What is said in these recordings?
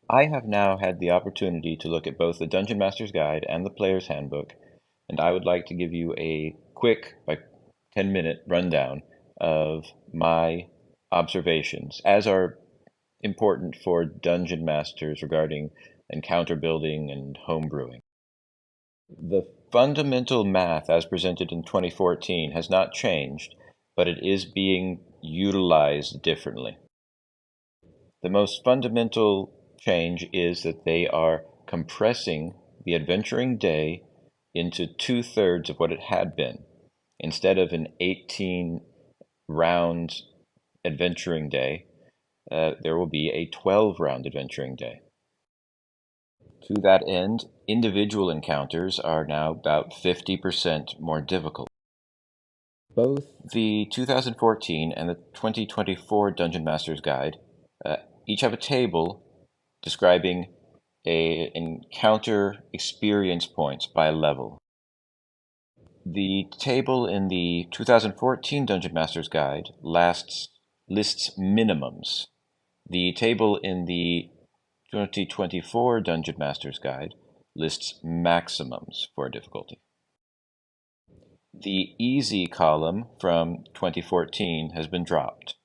I have now had the opportunity to look at both the Dungeon Master's Guide and the Player's Handbook, and I would like to give you a quick, like 10-minute rundown of my observations, as are important for dungeon masters regarding encounter building and home brewing. The fundamental math as presented in 2014 has not changed, but it is being utilized differently. The most fundamental change is that they are compressing the adventuring day into two-thirds of what it had been. Instead of an 18 round adventuring day, there will be a 12 round adventuring day. To that end, individual encounters are now about 50% more difficult. Both the 2014 and the 2024 Dungeon Master's Guide each have a table describing a encounter experience points by level. The table in the 2014 Dungeon Master's Guide lists minimums. The table in the 2024 Dungeon Master's Guide lists maximums for difficulty. The easy column from 2014 has been dropped.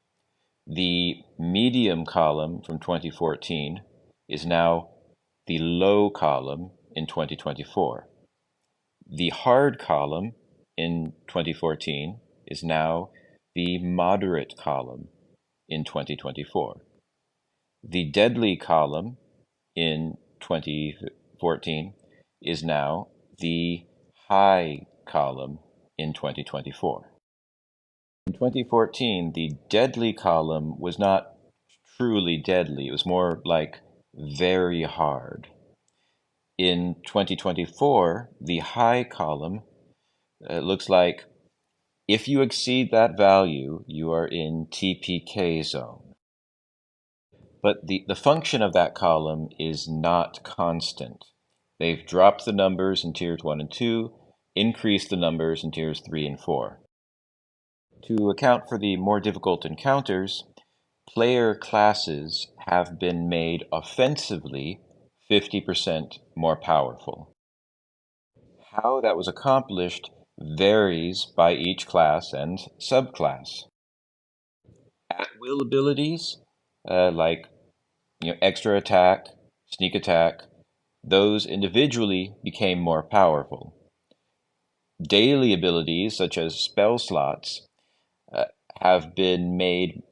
The medium column from 2014 is now the low column in 2024. The hard column in 2014 is now the moderate column in 2024. The deadly column in 2014 is now the high column in 2024. In 2014, the deadly column was not truly deadly. It was more like very hard. In 2024, the high column looks like if you exceed that value, you are in TPK zone. But the function of that column is not constant. They've dropped the numbers in tiers 1 and 2, increased the numbers in tiers 3 and 4. To account for the more difficult encounters, player classes have been made offensively 50% more powerful. How that was accomplished varies by each class and subclass. At-will abilities, like extra attack, sneak attack, those individually became more powerful. Daily abilities, such as spell slots, have been made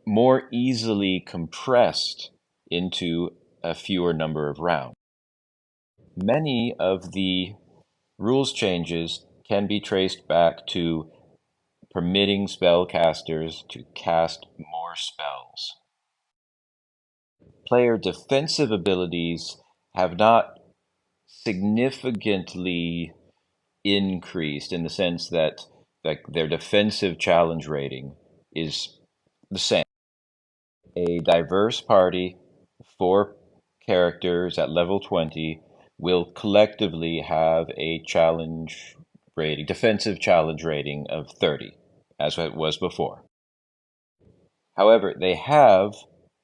more easily compressed into a fewer number of rounds. Many of the rules changes can be traced back to permitting spellcasters to cast more spells. Player defensive abilities have not significantly increased in the sense that their defensive challenge rating is the same. A diverse party, 4 characters at level 20, will collectively have a defensive challenge rating of 30, as it was before. However, they have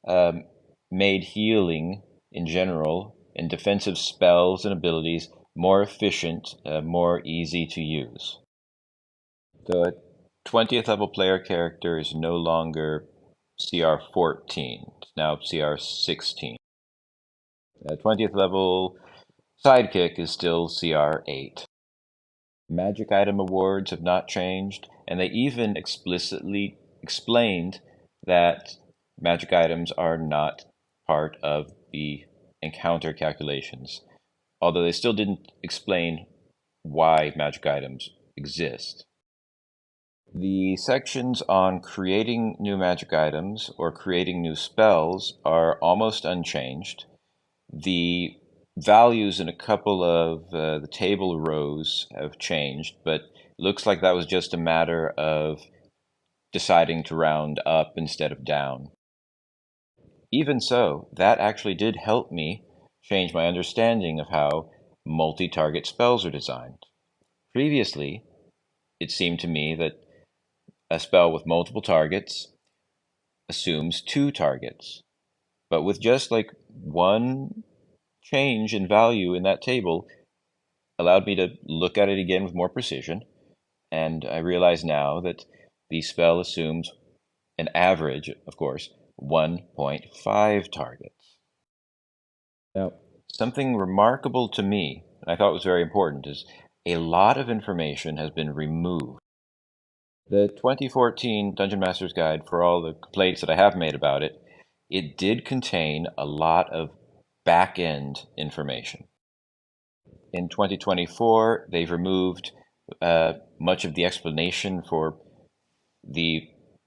um, made healing in general and defensive spells and abilities more efficient, more easy to use. The 20th level player character is no longer CR 14, it's now CR 16. The 20th level sidekick is still CR 8. Magic item awards have not changed, and they even explicitly explained that magic items are not part of the encounter calculations, although they still didn't explain why magic items exist. The sections on creating new magic items or creating new spells are almost unchanged. The values in a couple of the table rows have changed, but it looks like that was just a matter of deciding to round up instead of down. Even so, that actually did help me change my understanding of how multi-target spells are designed. Previously, it seemed to me that a spell with multiple targets assumes 2 targets. But with just like one change in value in that table allowed me to look at it again with more precision. And I realize now that the spell assumes an average, of course, 1.5 targets. Now, something remarkable to me, and I thought was very important, is a lot of information has been removed. The 2014 Dungeon Master's Guide, for all the complaints that I have made about it, it did contain a lot of back-end information. In 2024, they've removed much of the explanation for the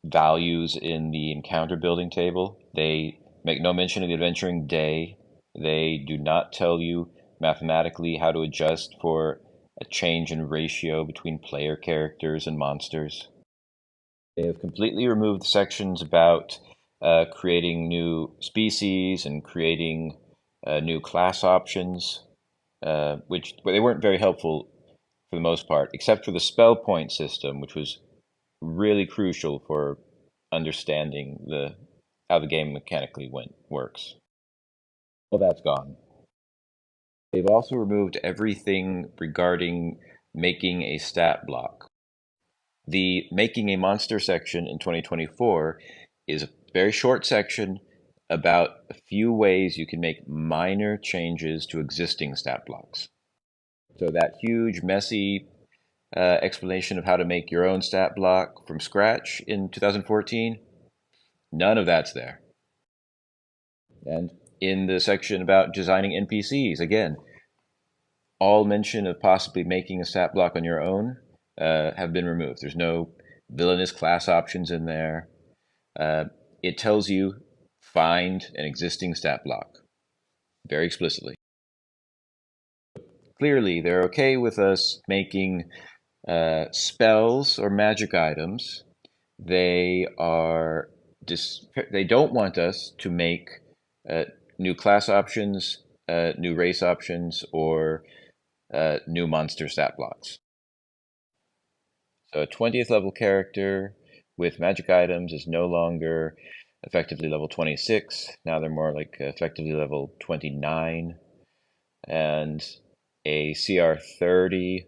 values in the encounter building table. They make no mention of the adventuring day. They do not tell you mathematically how to adjust for a change in ratio between player characters and monsters. They have completely removed the sections about creating new species and creating new class options, which they weren't very helpful for the most part, except for the spell point system, which was really crucial for understanding how the game mechanically works. Well, that's gone. They've also removed everything regarding making a stat block. The making a monster section in 2024 is a very short section about a few ways you can make minor changes to existing stat blocks. So that huge, messy explanation of how to make your own stat block from scratch in 2014, none of that's there. And in the section about designing NPCs, again, all mention of possibly making a stat block on your own have been removed. There's no villainous class options in there. It tells you find an existing stat block very explicitly. Clearly, they're okay with us making spells or magic items. They don't want us to make new class options, new race options, or new monster stat blocks. So a 20th level character with magic items is no longer effectively level 26. Now they're more like effectively level 29. And a CR 30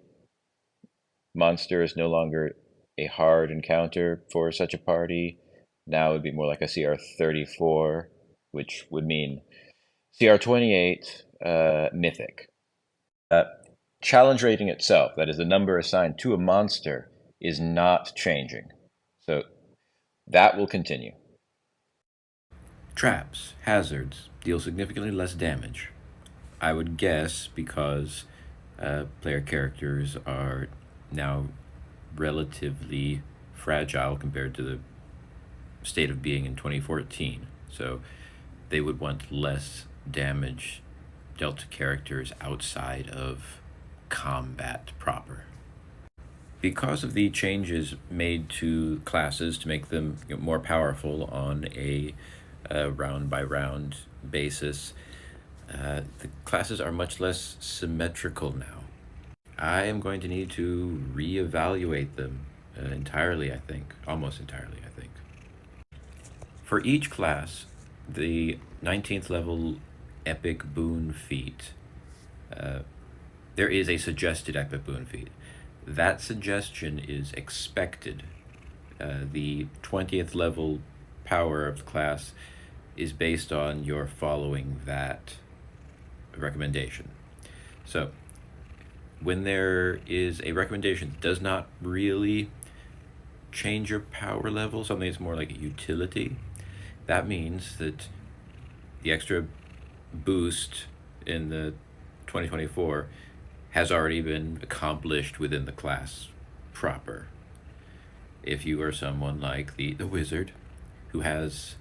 monster is no longer a hard encounter for such a party. Now it would be more like a CR 34, which would mean CR 28 mythic. Challenge rating itself, that is the number assigned to a monster, is not changing. So that will continue. Traps, hazards, deal significantly less damage. I would guess because player characters are now relatively fragile compared to the state of being in 2014. So they would want less damage dealt to characters outside of combat proper. Because of the changes made to classes to make them more powerful on a round by round basis, the classes are much less symmetrical now. I am going to need to reevaluate them entirely, I think. Almost entirely, I think. For each class, the 19th level Epic Boon feat, there is a suggested Epic Boon feat. That suggestion is expected. The 20th level power of the class is based on your following that recommendation. So, when there is a recommendation that does not really change your power level, something that's more like a utility, that means that the extra boost in the 2024 has already been accomplished within the class proper. If you are someone like the wizard who has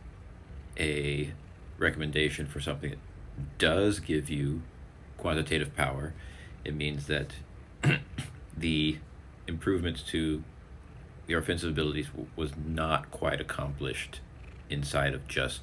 a recommendation for something that does give you quantitative power, it means that the improvements to your offensive abilities was not quite accomplished inside of just